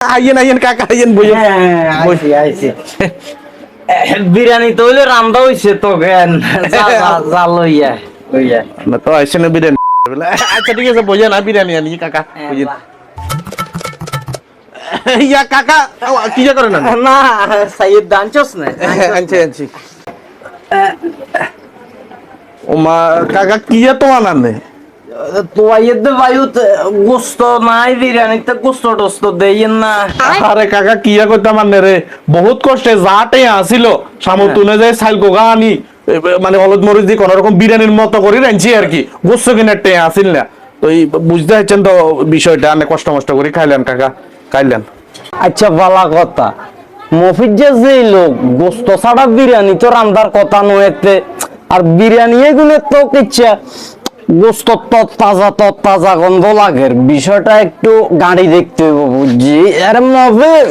আইয়েন আইয়েন কাকা আইয়েন বইয়েন। আইছি আইছি বিরিয়ানি তো হইলে রান্দা হইছে তো জ্ঞান যা লইয়া লইয়া না তো আইসেন বিরিয়ানি। আচ্ছা ঠিক আছে বইয়েন, আর বিরিয়ানি আনি কাকা বইয়েন। ইয়া কাকা কি যা করেন? না সাইয়েদ দানছস না আনছি আনছি। ও মা কাকা কি তো আনানে? তো আইয়েদ বায়ুত গোস্ত নাই বিরিয়ানিতে গোস্ত টোস্ত দেইয়েন না। আরে কাকা কিয়া করতাম আনে রে, বহুত কষ্টে যাটে আসিল সামতুনে যায় সাইল গোগা আনি মানে হলুদ মরিচ দিয়ে কোন রকম বিরিয়ানির মতো করে রাঁধছি আর কি, গোস্ত কিনার টে আসিল না তো এই বুঝতে পারছেন তো বিষয়টা, অনেক কষ্ট মষ্ট করে খাইলেন কাকা খাইলেন। আচ্ছা ভালো কথা, মফিজ যে লোক গোস্ত ছাড়া বিরিয়ানি তো রান্দার কথা নয়েতে, আর বিরিয়ানি এগুলো তো কিচ্ছা গোস্ত তো তাজা গন্ধ লাগে, বিষয়টা একটু গাড়ি দেখতে হইব বুঝছি। আরে মফিজ